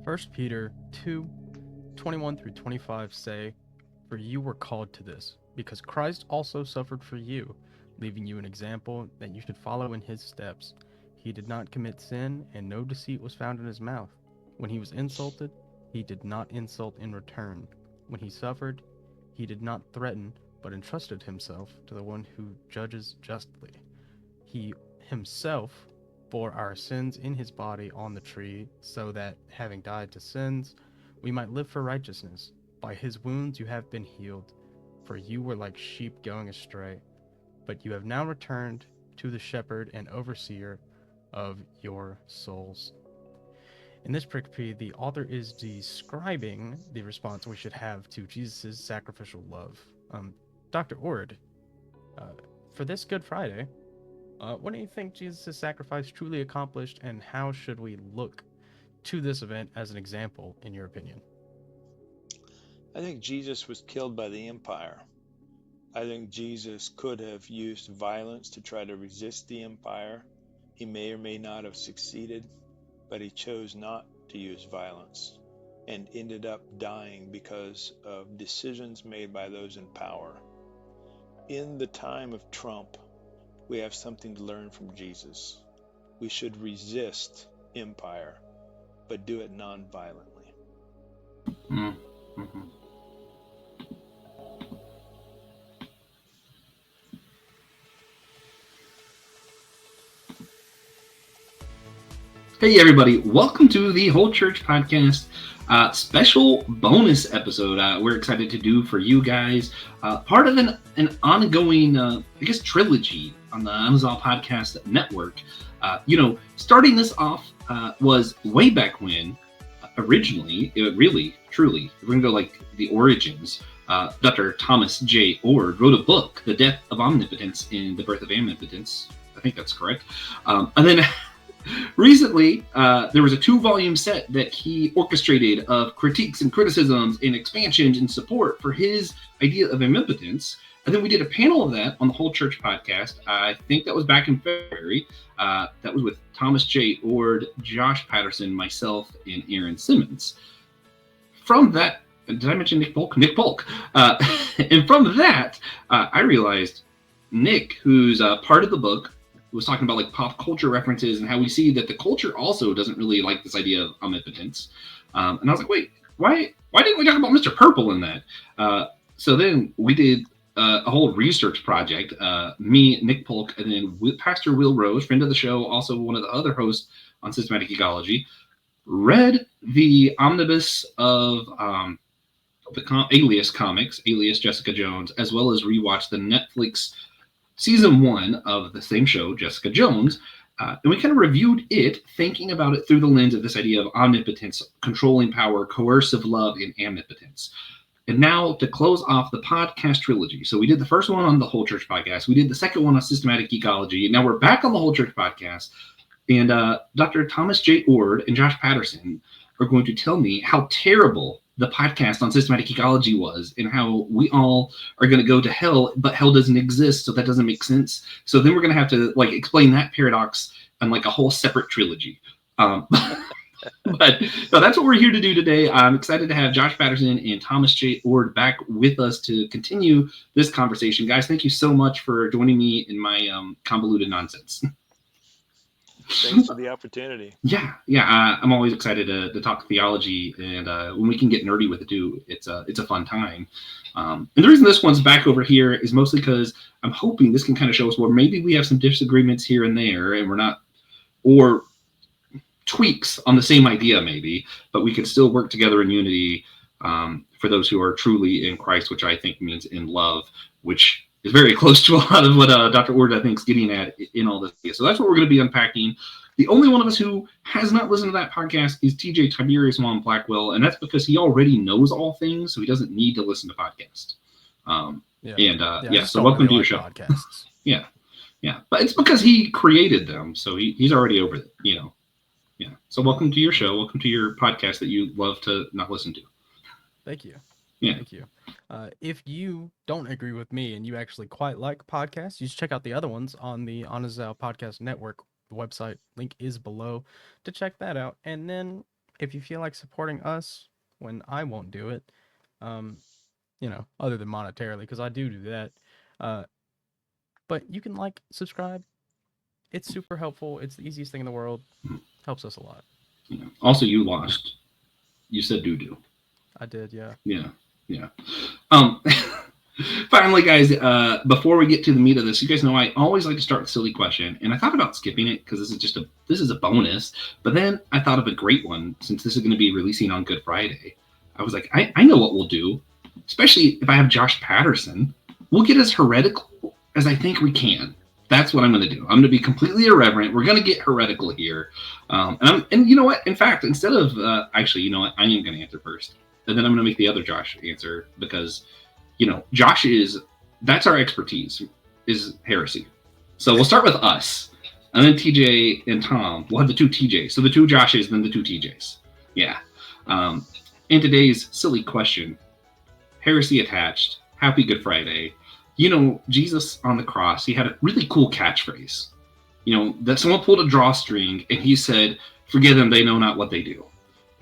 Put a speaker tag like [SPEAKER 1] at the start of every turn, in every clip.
[SPEAKER 1] First Peter 2:21 through 25 say, "For you were called to this, because Christ also suffered for you, leaving you an example that you should follow in his steps. He did not commit sin, and no deceit was found in his mouth. When he was insulted, he did not insult in return. When he suffered, he did not threaten, but entrusted himself to the one who judges justly. He himself bore our sins in his body on the tree, so that, having died to sins, we might live for righteousness. By his wounds you have been healed, for you were like sheep going astray, but you have now returned to the shepherd and overseer of your souls." In this pericope, the author is describing the response we should have to Jesus' sacrificial love. Dr. Ord, uh, for this Good Friday, what do you think Jesus' sacrifice truly accomplished, and how should we look to this event as an example, in your opinion?
[SPEAKER 2] I think Jesus was killed by the empire. I think Jesus could have used violence to try to resist the empire. He may or may not have succeeded, but he chose not to use violence and ended up dying because of decisions made by those in power. In the time of Trump, we have something to learn from Jesus. We should resist empire, but do it non-violently.
[SPEAKER 3] Mm-hmm. Hey everybody, welcome to the Whole Church Podcast special bonus episode we're excited to do for you guys. Part of an ongoing, trilogy on the Unveiled Podcast Network. Starting this off was way back when, originally, it really, truly, we're going to go like the origins. Dr. Thomas J. Ord wrote a book, The Death of Omnipotence and the Birth of Amipotence. I think that's correct. And then recently, there was a 2-volume set that he orchestrated of critiques and criticisms and expansions and support for his idea of omnipotence. And then we did a panel of that on the Whole Church Podcast. I think that was back in February. That was with Thomas J. Ord, Josh Patterson, myself, and Aaron Simmons. From that, did I mention Nick Polk? Nick Polk. And from that, I realized Nick, who's part of the book, was talking about like pop culture references and how we see that the culture also doesn't really like this idea of omnipotence. And I was like, wait, why didn't we talk about Mr. Purple in that? So then we did a whole research project, me, Nick Polk, and then Pastor Will Rose, friend of the show, also one of the other hosts on Systematic Geekology, read the omnibus of the Alias comics, Alias Jessica Jones, as well as rewatched the Netflix season 1 of the same show, Jessica Jones, and we kind of reviewed it, thinking about it through the lens of this idea of omnipotence, controlling power, coercive love, and omnipotence. And now to close off the podcast trilogy. So we did the first one on the Whole Church Podcast. We did the second one on Systematic Geekology. Now we're back on the Whole Church Podcast. And Dr. Thomas J. Ord and Josh Patterson are going to tell me how terrible the podcast on Systematic Geekology was, and how we all are going to go to hell, but hell doesn't exist, so that doesn't make sense. So then we're going to have to like explain that paradox on like a whole separate trilogy. But so that's what we're here to do today. I'm excited to have Josh Patterson and Thomas J. Ord back with us to continue this conversation. Guys, thank you so much for joining me in my convoluted nonsense.
[SPEAKER 2] Thanks for the opportunity.
[SPEAKER 3] Yeah. I'm always excited to talk theology, and when we can get nerdy with it too, it's a fun time. And the reason this one's back over here is mostly because I'm hoping this can kind of show us where maybe we have some disagreements here and there, and we're not, or tweaks on the same idea maybe, but we can still work together in unity for those who are truly in Christ, which I think means in love, which is very close to a lot of what Dr. Ord, I think, is getting at in all this. So that's what we're going to be unpacking. The only one of us who has not listened to that podcast is TJ Tiberius Juan Blackwell, and that's because he already knows all things, so he doesn't need to listen to podcasts. So welcome to your show.
[SPEAKER 1] Podcasts.
[SPEAKER 3] Yeah, but it's because he created them, so he's already over it, Yeah. So welcome to your show. Welcome to your podcast that you love to not listen to.
[SPEAKER 1] Thank you.
[SPEAKER 3] Yeah.
[SPEAKER 1] Thank you. If you don't agree with me and you actually quite like podcasts, you should check out the other ones on the Unveiled Podcast Network. The website link is below to check that out. And then if you feel like supporting us when I won't do it, um, other than monetarily, because I do that. Uh, but you can like, subscribe. It's super helpful. It's the easiest thing in the world. Helps us a lot.
[SPEAKER 3] Also, you lost. You said doo-doo.
[SPEAKER 1] I did, yeah.
[SPEAKER 3] Yeah. Yeah. Um, Finally, guys, before we get to the meat of this, you guys know I always like to start with a silly question, and I thought about skipping it because this is a bonus. But then I thought of a great one since this is going to be releasing on Good Friday. I was like, I know what we'll do, especially if I have Josh Patterson. We'll get as heretical as I think we can. That's what I'm going to do. I'm going to be completely irreverent. We're going to get heretical here, and you know what? In fact, instead of actually, you know what? I am going to answer first, and then I'm going to make the other Josh answer because. Josh that's our expertise, is heresy. So we'll start with us. And then TJ and Tom, we'll have the two TJs. So the two Joshes, then the two TJs. Yeah. In today's silly question, heresy attached, happy Good Friday. Jesus on the cross, he had a really cool catchphrase. That someone pulled a drawstring and he said, "Forgive them, they know not what they do."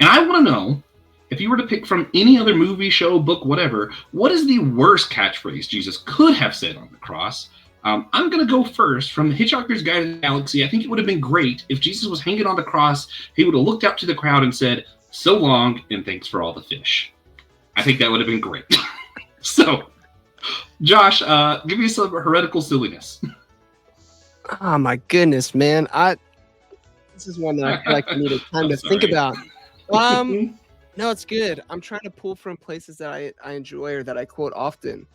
[SPEAKER 3] And I want to know, if you were to pick from any other movie, show, book, whatever, what is the worst catchphrase Jesus could have said on the cross? I'm going to go first from The Hitchhiker's Guide to the Galaxy. I think it would have been great if Jesus was hanging on the cross. He would have looked out to the crowd and said, "So long, and thanks for all the fish." I think that would have been great. So, Josh, give me some heretical silliness.
[SPEAKER 4] Oh my goodness, man! This is one that I feel like I need a time to think about. No, it's good. I'm trying to pull from places that I enjoy or that I quote often.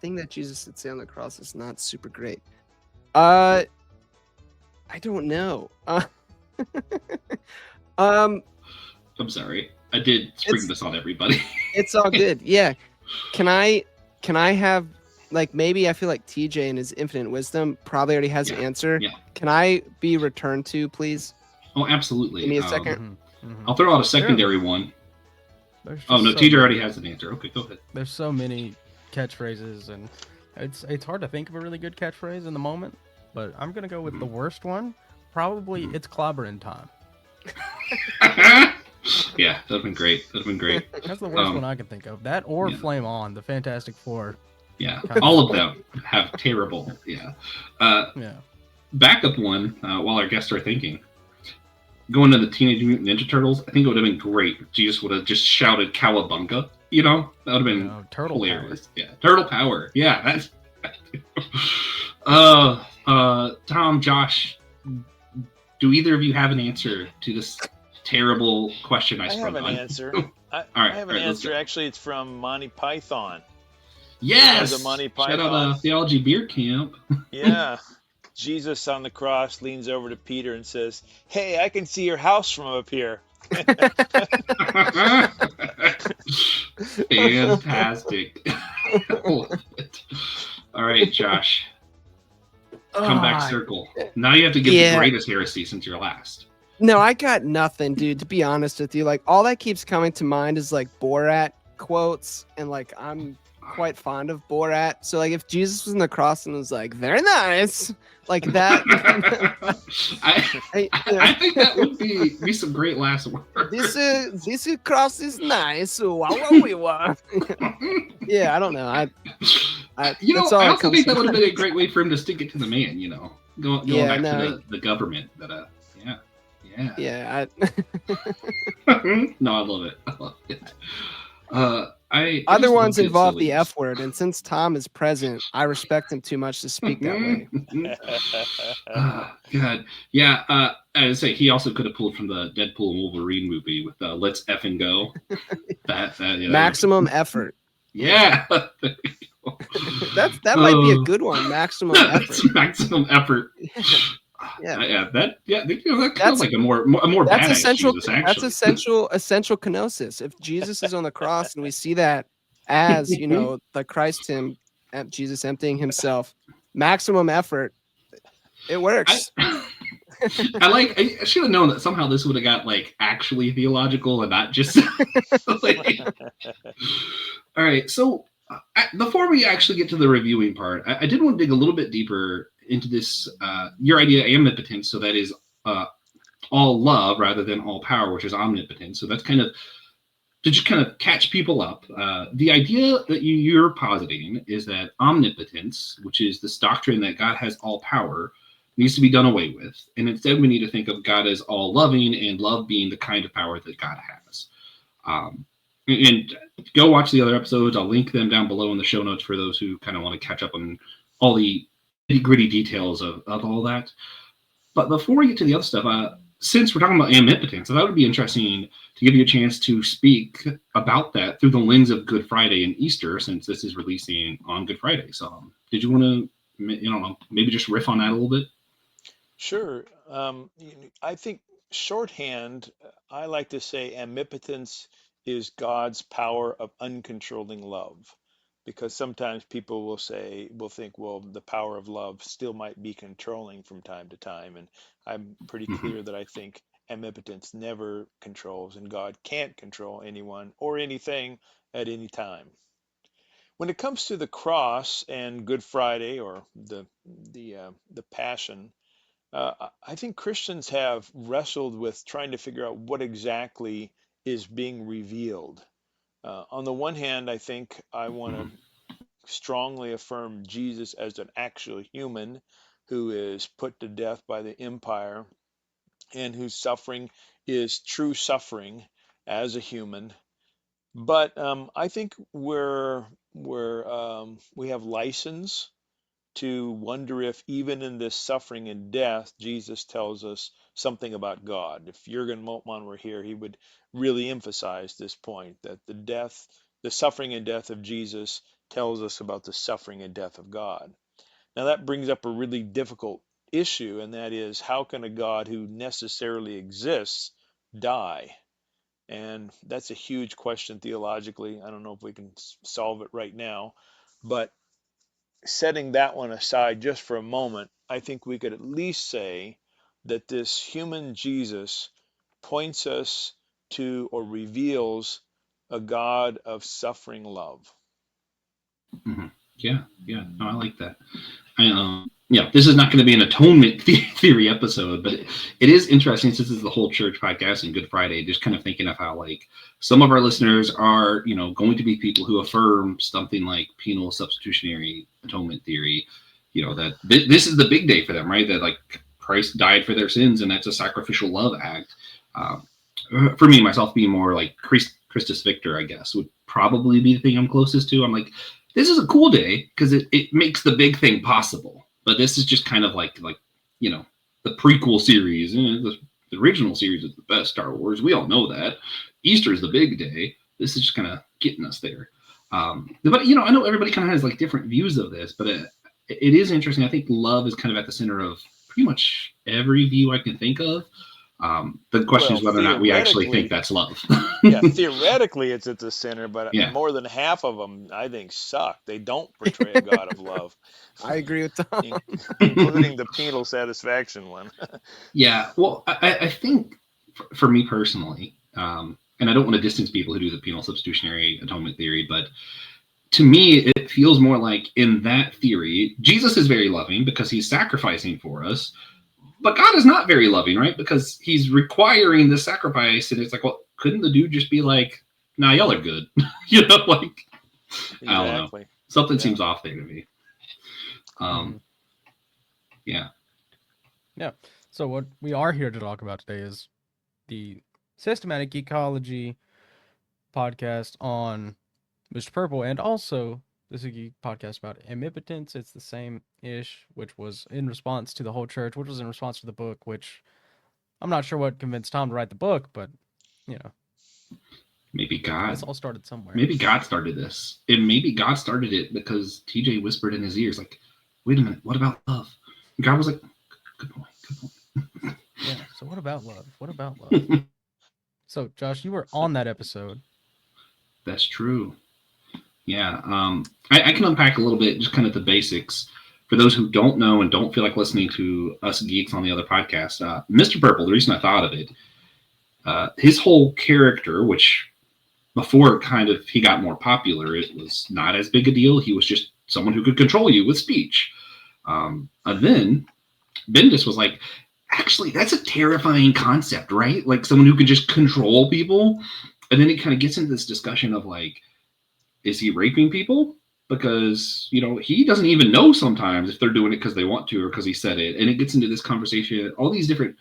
[SPEAKER 4] Thing that Jesus would say on the cross is not super great. I don't know.
[SPEAKER 3] I'm sorry. I did spring this on everybody.
[SPEAKER 4] It's all good. Yeah. Can I have, like, maybe I feel like TJ in his infinite wisdom probably already has an answer.
[SPEAKER 3] Yeah.
[SPEAKER 4] Can I be returned to, please?
[SPEAKER 3] Oh, absolutely.
[SPEAKER 4] Give me a second.
[SPEAKER 3] I'll throw out a secondary one. Oh, no, TJ already has an answer. Okay, go ahead.
[SPEAKER 1] There's so many catchphrases, and it's hard to think of a really good catchphrase in the moment, but I'm going to go with the worst one. Probably it's clobbering time.
[SPEAKER 3] Yeah, that'd been great. That's
[SPEAKER 1] the worst one I can think of. That or Flame On, the Fantastic Four.
[SPEAKER 3] Yeah, all of them have terrible. Yeah. Backup one, while our guests are thinking. Going to the Teenage Mutant Ninja Turtles, I think it would have been great if Jesus would have just shouted "Cowabunga." That would have been
[SPEAKER 1] turtle
[SPEAKER 3] hilarious.
[SPEAKER 1] Power.
[SPEAKER 3] Yeah, turtle power. Yeah, that's. Tom, Josh, do either of you have an answer to this terrible question I
[SPEAKER 2] have an answer. I have an answer. Actually, it's from Monty Python.
[SPEAKER 3] Yes.
[SPEAKER 2] The Monty Python.
[SPEAKER 3] Shout out Theology Beer Camp.
[SPEAKER 2] Yeah. Jesus on the cross leans over to Peter and says, "Hey, I can see your house from up here."
[SPEAKER 3] Fantastic. Love it. All right, Josh. Comeback circle. Now you have to give the greatest heresy since you're last.
[SPEAKER 4] No, I got nothing, dude. To be honest with you, like, all that keeps coming to mind is like Borat quotes, and like I'm quite fond of Borat. So like, if Jesus was on the cross and was like, "Very nice," like that.
[SPEAKER 3] I think that would be some great last words.
[SPEAKER 4] This cross is nice. Wow, wow. Yeah, I don't know. I
[SPEAKER 3] also think that would have been a great way for him to stick it to the man. Going back to the government.
[SPEAKER 4] Yeah.
[SPEAKER 3] No, I love it.
[SPEAKER 4] Other ones involve the F word, and since Tom is present, I respect him too much to speak that way.
[SPEAKER 3] God, yeah. I would say he also could have pulled from the Deadpool and Wolverine movie with "Let's effing go."
[SPEAKER 4] Maximum effort.
[SPEAKER 3] Yeah,
[SPEAKER 4] that might be a good one. Maximum effort.
[SPEAKER 3] Maximum effort. That sounds like a more
[SPEAKER 4] that's
[SPEAKER 3] badass
[SPEAKER 4] essential.
[SPEAKER 3] Jesus, actually.
[SPEAKER 4] That's essential kenosis. If Jesus is on the cross and we see that as the Christ him, Jesus emptying himself, maximum effort, it works.
[SPEAKER 3] I should have known that somehow this would have got like actually theological and not just. All right, so before we actually get to the reviewing part, I did want to dig a little bit deeper into this your idea, Amipotence. So that is all love rather than all power, which is omnipotence. So that's kind of to just kind of catch people up. The idea that you're positing is that omnipotence, which is this doctrine that God has all power, needs to be done away with. And instead, we need to think of God as all loving, and love being the kind of power that God has. And go watch the other episodes. I'll link them down below in the show notes for those who kind of want to catch up on all the gritty details of all that. But before we get to the other stuff, since we're talking about amipotence, I thought it would be interesting to give you a chance to speak about that through the lens of Good Friday and Easter, since this is releasing on Good Friday. So did you want to, maybe just riff on that a little bit?
[SPEAKER 2] Sure. I think shorthand, I like to say amipotence is God's power of uncontrolling love. Because sometimes people will think, well, the power of love still might be controlling from time to time. And I'm pretty clear that I think amipotence never controls, and God can't control anyone or anything at any time. When it comes to the cross and Good Friday, or the Passion, I think Christians have wrestled with trying to figure out what exactly is being revealed. On the one hand, I think I want to strongly affirm Jesus as an actual human who is put to death by the empire, and whose suffering is true suffering as a human. But I think we have license to wonder if even in this suffering and death, Jesus tells us something about God. If Jürgen Moltmann were here, he would really emphasize this point, that the suffering and death of Jesus tells us about the suffering and death of God. Now that brings up a really difficult issue, and that is, how can a God who necessarily exists die? And that's a huge question theologically. I don't know if we can solve it right now, but setting that one aside just for a moment, I think we could at least say that this human Jesus points us to, or reveals, a God of suffering love.
[SPEAKER 3] Yeah, no, I like that. This is not going to be an atonement theory episode, but it is interesting, since this is the whole church podcast and Good Friday, just kind of thinking of how, like, some of our listeners are, going to be people who affirm something like penal substitutionary atonement theory, that this is the big day for them, right? That, like, Christ died for their sins, and that's a sacrificial love act. For me, myself, being more like Christus Victor, I guess, would probably be the thing I'm closest to. I'm like, this is a cool day because it makes the big thing possible. But this is just kind of like the prequel series. The original series is the best Star Wars. We all know that. Easter is the big day. This is just kind of getting us there. But I know everybody kind of has like different views of this, but it is interesting. I think love is kind of at the center of pretty much every view I can think of. The question is whether or not we actually think that's love.
[SPEAKER 2] Yeah, theoretically it's at the center, but
[SPEAKER 3] Yeah.
[SPEAKER 2] more than half of them, I think, suck. They don't portray a God of love.
[SPEAKER 4] I agree with Tom.
[SPEAKER 2] Including the penal satisfaction one.
[SPEAKER 3] Yeah, well, I think for me personally, and I don't want to distance people who do the penal substitutionary atonement theory, but to me, it feels more like in that theory, Jesus is very loving because he's sacrificing for us. But God is not very loving, right? Because he's requiring the sacrifice, and it's like, well, couldn't the dude just be like, nah, y'all are good? Like, exactly. I don't know. Something seems off there to me. Yeah.
[SPEAKER 1] Yeah. So what we are here to talk about today is the Systematic Geekology podcast on Mr. Purple, and also this is a geek podcast about Amipotence. It's the same-ish, which was in response to the whole church, which was in response to the book, which I'm not sure what convinced Tom to write the book, but,
[SPEAKER 3] Maybe God.
[SPEAKER 1] This all started somewhere.
[SPEAKER 3] Maybe God started this. And maybe God started it because TJ whispered in his ears, like, wait a minute, what about love? And God was like, good point.
[SPEAKER 1] Yeah, so what about love? What about love? So, Josh, you were on that episode.
[SPEAKER 3] That's true. Yeah, I can unpack a little bit, just kind of the basics. For those who don't know and don't feel like listening to us geeks on the other podcast, Mr. Purple, the reason I thought of it, his whole character, which before kind of he got more popular, it was not as big a deal. He was just someone who could control you with speech. And then Bendis was like, actually, that's a terrifying concept, right? Like someone who can just control people. And then it kind of gets into this discussion of like, is he raping people? Because, he doesn't even know sometimes if they're doing it because they want to or because he said it. And it gets into this conversation, all these different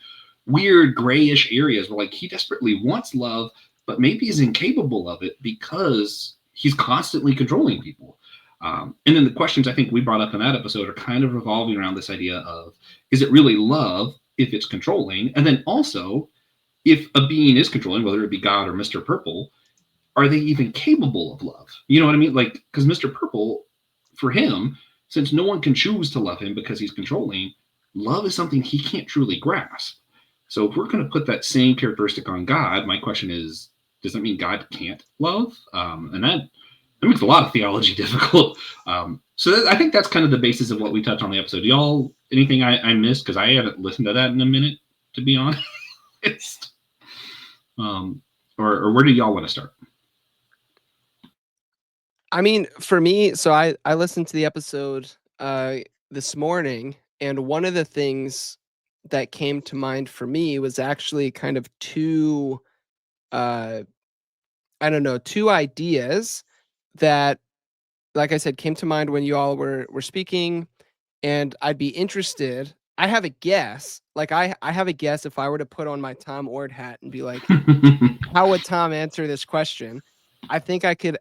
[SPEAKER 3] weird grayish areas where like he desperately wants love, but maybe is incapable of it because he's constantly controlling people. And then the questions I think we brought up in that episode are kind of revolving around this idea of, is it really love if it's controlling? And then also, if a being is controlling, whether it be God or Mr. Purple, are they even capable of love? You know what I mean? Like, because Mr. Purple, for him, since no one can choose to love him because he's controlling, love is something he can't truly grasp. So if we're going to put that same characteristic on God, my question is, does that mean God can't love? And that makes a lot of theology difficult. I think that's kind of the basis of what we touched on the episode. Y'all, anything I missed? Because I haven't listened to that in a minute, to be honest. Or where do y'all want to start?
[SPEAKER 4] I mean, for me, so I listened to the episode this morning, and one of the things that came to mind for me was actually kind of two I don't know, two ideas that, like I said, came to mind when you all were speaking, and I'd be interested. I have a guess. Like I have a guess if I were to put on my Tom Ord hat and be like, how would Tom answer this question? I think I could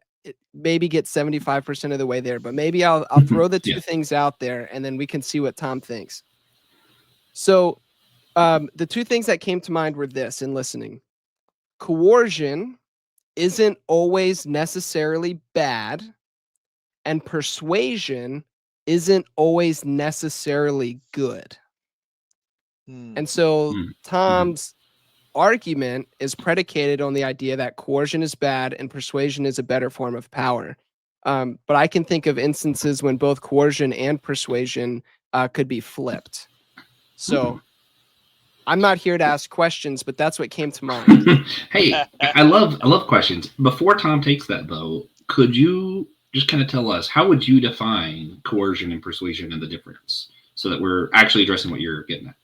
[SPEAKER 4] maybe get 75% of the way there, but maybe I'll throw the two things out there and then we can see what Tom thinks. So the two things that came to mind were this in listening. Coercion isn't always necessarily bad, and persuasion isn't always necessarily good. And so Tom's argument is predicated on the idea that coercion is bad and persuasion is a better form of power. But I can think of instances when both coercion and persuasion could be flipped. So I'm not here to ask questions, but that's what came to mind.
[SPEAKER 3] Hey, I love questions. Before Tom takes that though, could you just kind of tell us how would you define coercion and persuasion and the difference, so that we're actually addressing what you're getting at?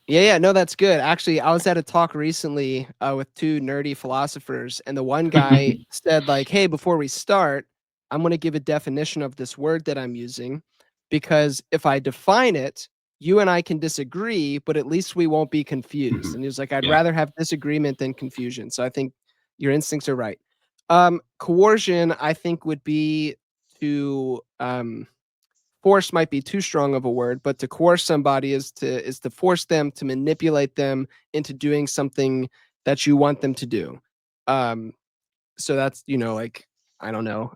[SPEAKER 4] Yeah, no, that's good. Actually, I was at a talk recently with two nerdy philosophers, and the one guy said, like, hey, before we start, I'm going to give a definition of this word that I'm using, because if I define it, you and I can disagree, but at least we won't be confused. And he was like, I'd rather have disagreement than confusion. So I think your instincts are right. Coercion, I think, would be to force might be too strong of a word, but to coerce somebody is to force them, to manipulate them into doing something that you want them to do. So that's, like, I don't know.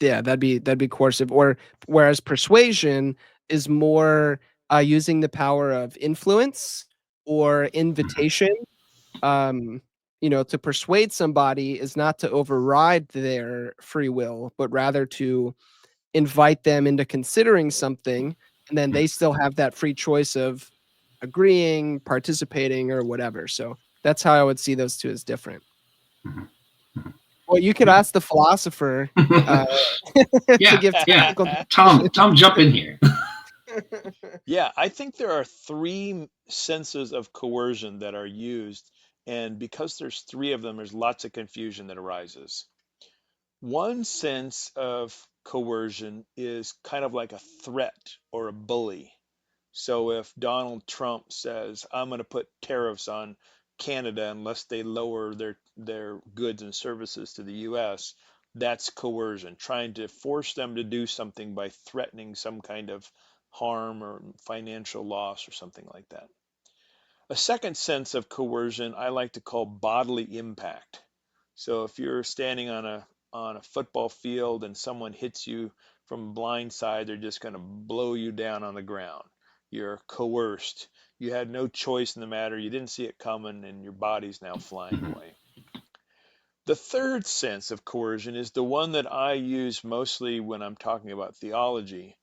[SPEAKER 4] Yeah, that'd be coercive. Or whereas persuasion is more using the power of influence or invitation. To persuade somebody is not to override their free will, but rather to invite them into considering something, and then they still have that free choice of agreeing, participating, or whatever. So that's how I would see those two as different. Well, you could ask the philosopher to give technical
[SPEAKER 3] Tom, jump in here.
[SPEAKER 2] Yeah, I think there are three senses of coercion that are used, and because there's three of them, there's lots of confusion that arises. One sense of coercion is kind of like a threat or a bully. So if Donald Trump says, I'm going to put tariffs on Canada unless they lower their goods and services to the US, that's coercion, trying to force them to do something by threatening some kind of harm or financial loss or something like that. A second sense of coercion I like to call bodily impact. So if you're standing on a football field and someone hits you from blind side, they're just going to blow you down on the ground. You're coerced. You had no choice in the matter. You didn't see it coming, and your body's now flying away. The third sense of coercion is the one that I use mostly when I'm talking about theology,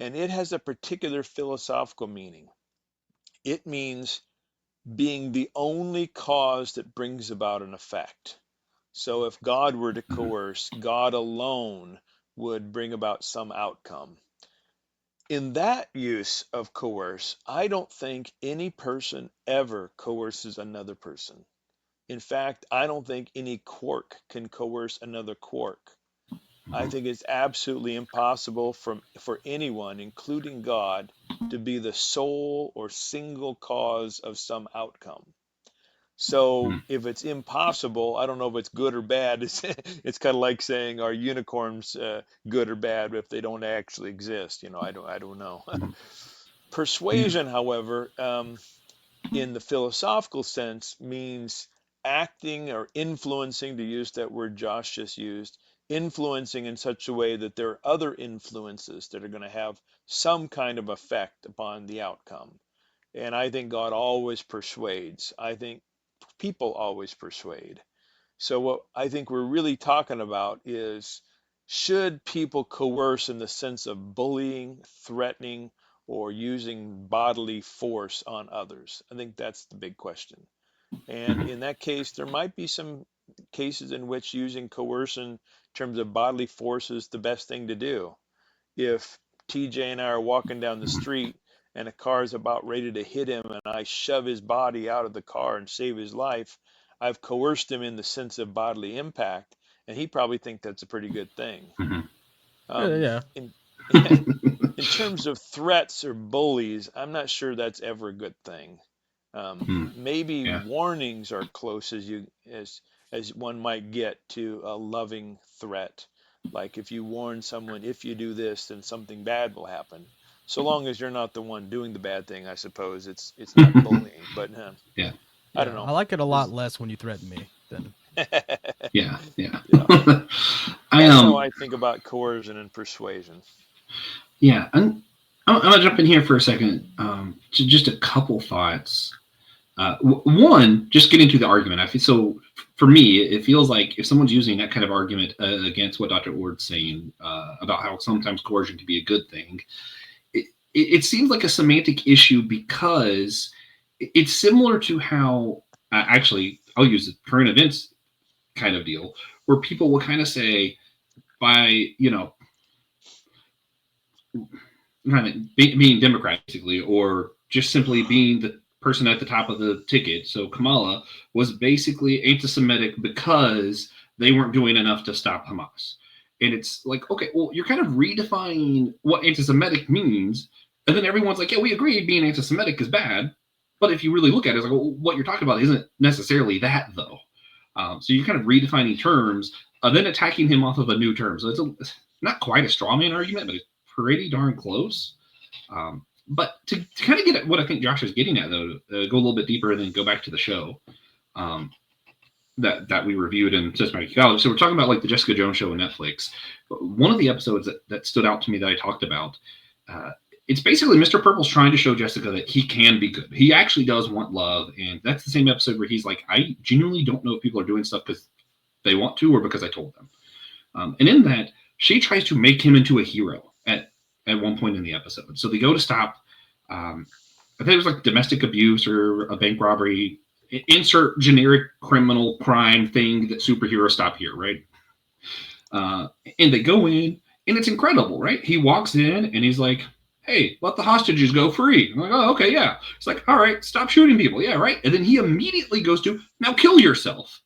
[SPEAKER 2] and it has a particular philosophical meaning. It means being the only cause that brings about an effect. So if God were to coerce, God alone would bring about some outcome. in that use of coerce, I don't think any person ever coerces another person. In fact, I don't think any quark can coerce another quark. I think it's absolutely impossible for anyone, including God, to be the sole or single cause of some outcome. So
[SPEAKER 3] Mhm.
[SPEAKER 2] if it's impossible, I don't know if it's good or bad. It's kind of like saying, are unicorns good or bad if they don't actually exist? I don't know.
[SPEAKER 3] Mhm. Yeah.
[SPEAKER 2] Persuasion, however, in the philosophical sense, means acting or influencing, to use that word Josh just used, influencing in such a way that there are other influences that are going to have some kind of effect upon the outcome. And I think God always persuades. I think people always persuade. So what I think we're really talking about is, should people coerce in the sense of bullying, threatening, or using bodily force on others? I think that's the big question. And
[SPEAKER 3] Mhm.
[SPEAKER 2] in that case, there might be some cases in which using coercion in terms of bodily force is the best thing to do. If TJ and I are walking down the
[SPEAKER 3] Mhm.
[SPEAKER 2] street and a car is about ready to hit him and I shove his body out of the car and save his life, I've coerced him in the sense of bodily impact, and he probably think that's a pretty good thing.
[SPEAKER 3] Mhm.
[SPEAKER 1] Yeah.
[SPEAKER 2] In in terms of threats or bullies, I'm not sure that's ever a good thing.
[SPEAKER 3] Mhm.
[SPEAKER 2] Maybe
[SPEAKER 3] Yeah.
[SPEAKER 2] warnings are close as one might get to a loving threat. Like if you warn someone, if you do this, then something bad will happen. So long as you're not the one doing the bad thing, I suppose it's not bullying. But
[SPEAKER 3] Yeah.
[SPEAKER 2] I don't
[SPEAKER 1] Yeah.
[SPEAKER 2] know.
[SPEAKER 1] I like it a lot
[SPEAKER 2] Is
[SPEAKER 1] less when you threaten me than.
[SPEAKER 3] Yeah. Yeah.
[SPEAKER 2] yeah.
[SPEAKER 3] I
[SPEAKER 2] That's how I think about coercion and persuasion.
[SPEAKER 3] Yeah, I'm gonna jump in here for a second. Just a couple thoughts. One, just getting to the argument. I feel so. For me, it feels like if someone's using that kind of argument against what Dr. Ward's saying about how sometimes coercion can be a good thing, it seems like a semantic issue because it's similar to how actually I'll use the current events kind of deal where people will kind of say by being Democrat, basically, or just simply being the person at the top of the ticket. So Kamala was basically anti-Semitic because they weren't doing enough to stop Hamas. And it's like, okay, well, you're kind of redefining what anti-Semitic means, and then everyone's like, yeah, we agree being anti-Semitic is bad. But if you really look at it, it's like, well, what you're talking about isn't necessarily that, though. So you're kind of redefining terms, then attacking him off of a new term. So it's not quite a straw man argument, but it's pretty darn close. But to kind of get at what I think Josh is getting at, though, go a little bit deeper and then go back to the show um, that we reviewed in Systematic Geekology. So we're talking about like the Jessica Jones show on Netflix. One of the episodes that stood out to me that I talked about, it's basically Mr. Purple's trying to show Jessica that he can be good. He actually does want love, and that's the same episode where he's like, I genuinely don't know if people are doing stuff because they want to or because I told them. And in that, she tries to make him into a hero at one point in the episode. So they go to stop. I think it was like domestic abuse or a bank robbery. Insert generic criminal crime thing that superheroes stop here, right? And they go in, and it's incredible, right? He walks in, and he's like, "Hey, let the hostages go free." I'm like, "Oh, okay, yeah." It's like, "All right, stop shooting people." Yeah, right. And then he immediately goes to, "Now kill yourself."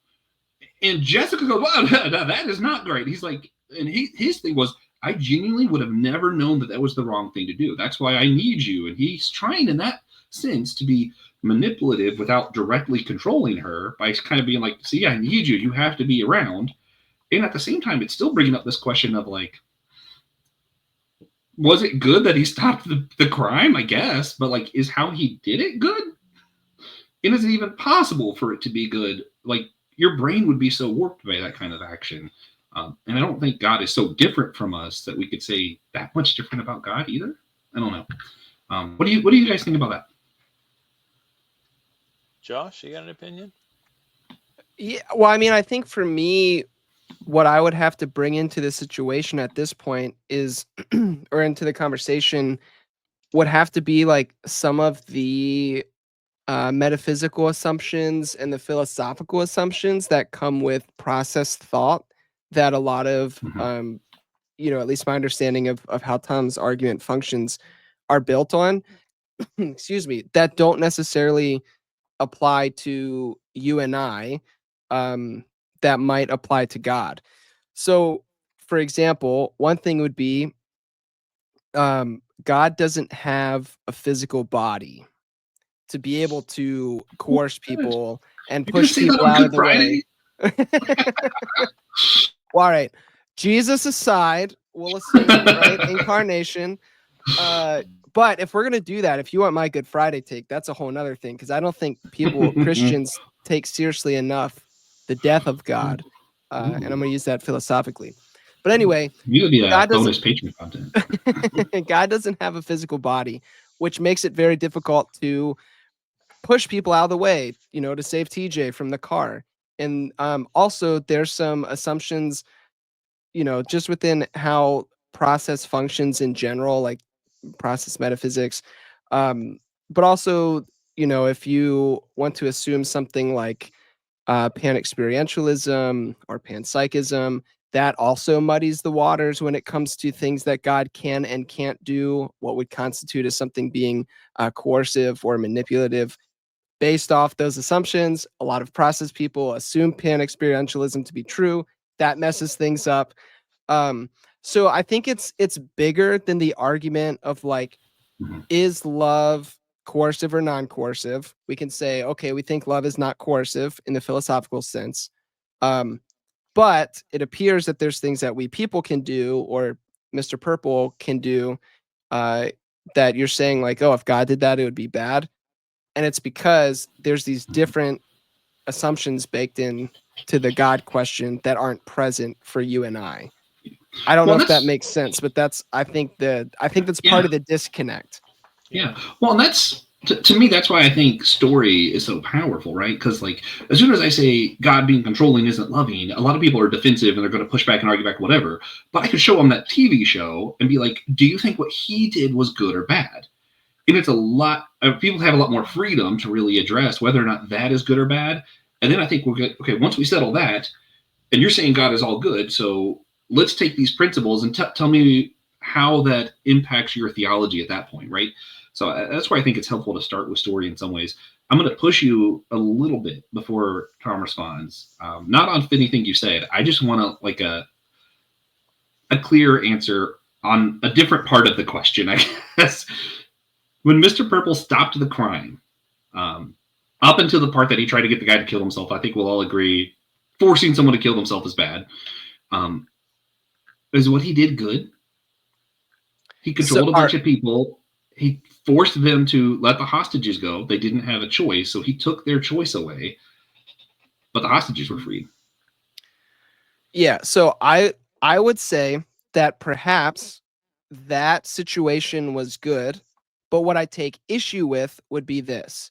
[SPEAKER 3] And Jessica goes, "Wow, that is not great." He's like, and his thing was, I genuinely would have never known that that was the wrong thing to do. That's why I need you. And he's trying in that sense to be manipulative without directly controlling her by kind of being like, see, I need you. You have to be around. And at the same time, it's still bringing up this question of like, was it good that he stopped the crime? I guess. But like, is how he did it good? And is it even possible for it to be good? Like, your brain would be so warped by that kind of action. And I don't think God is so different from us that we could say that much different about God either. I don't know. What do you guys think about that?
[SPEAKER 2] Josh, you got an opinion?
[SPEAKER 4] Yeah, well, I mean, I think for me, what I would have to bring into the situation at this point is, or into the conversation, would have to be like some of the metaphysical assumptions and the philosophical assumptions that come with processed thought that a lot of
[SPEAKER 3] Mhm.
[SPEAKER 4] at least my understanding of how Tom's argument functions are built on, excuse me, that don't necessarily apply to you and I, that might apply to God. So, for example, one thing would be, God doesn't have a physical body to be able to coerce
[SPEAKER 3] What?
[SPEAKER 4] people and
[SPEAKER 3] You're gonna
[SPEAKER 4] push
[SPEAKER 3] say that
[SPEAKER 4] people
[SPEAKER 3] on
[SPEAKER 4] out of
[SPEAKER 3] Good
[SPEAKER 4] the way.
[SPEAKER 3] Friday?
[SPEAKER 4] All right. Jesus aside, we'll assume, right? Incarnation. But if we're gonna do that, if you want my Good Friday take, that's a whole nother thing, because I don't think Christians take seriously enough the death of God. And I'm gonna use that philosophically. But anyway,
[SPEAKER 3] You would be a
[SPEAKER 4] God doesn't
[SPEAKER 3] bonus Patreon content.
[SPEAKER 4] God doesn't have a physical body, which makes it very difficult to push people out of the way, to save TJ from the car. And also there's some assumptions, just within how process functions in general, like process metaphysics. But also, if you want to assume something like pan-experientialism or panpsychism, that also muddies the waters when it comes to things that God can and can't do, what would constitute as something being coercive or manipulative. Based off those assumptions, a lot of process people assume pan-experientialism to be true. That messes things up. Um, so I think it's bigger than the argument of like,
[SPEAKER 3] Mhm.
[SPEAKER 4] is love coercive or non-coercive? We can say, okay, we think love is not coercive in the philosophical sense. But it appears that there's things that we people can do, or Mr. Purple can do, that you're saying like, oh, if God did that, it would be bad. And it's because there's these different assumptions baked in to the God question that aren't present for you and I. I don't know
[SPEAKER 3] Well,
[SPEAKER 4] if that
[SPEAKER 3] that's
[SPEAKER 4] makes sense, but I think that's part
[SPEAKER 3] yeah,
[SPEAKER 4] of the disconnect.
[SPEAKER 3] yeah. Well, and that's to me that's why I think story is so powerful, right? Because like as soon as I say God being controlling isn't loving, a lot of people are defensive and they're going to push back and argue back, whatever. But I could show them that TV show and be like, "Do you think what he did was good or bad?" And it's a lot. People have a lot more freedom to really address whether or not that is good or bad. And then I think we're good. Okay, once we settle that, and you're saying God is all good, so let's take these principles and tell me how that impacts your theology at that point, right? So that's why I think it's helpful to start with story in some ways. I'm going to push you a little bit before Tom responds, not on anything you said. I just want to like a clear answer on a different part of the question, I guess. When Mr. Purple stopped the crime, um, up until the part that he tried to get the guy to kill himself, I think we'll all agree forcing someone to kill themselves is bad. Um, is what he did good? He
[SPEAKER 4] So
[SPEAKER 3] controlled a bunch of people. He forced them to let the hostages go. They didn't have a choice, so he took their choice away. But the hostages were freed.
[SPEAKER 4] yeah, so I would say that perhaps that situation was good, but what I take issue with would be this.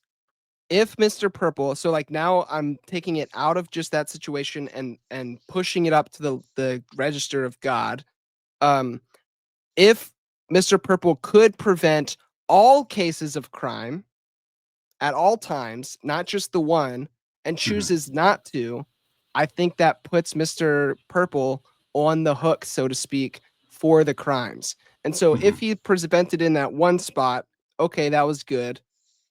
[SPEAKER 4] If Mr. Purple, so like now I'm taking it out of just that situation and pushing it up to the register of God. If Mr. Purple could prevent all cases of crime at all times, not just the one, and chooses not to, I think that puts Mr. Purple on the hook, so to speak, for the crimes. And so
[SPEAKER 3] Mm-hmm.
[SPEAKER 4] if he prevented in that one spot, okay, that was good.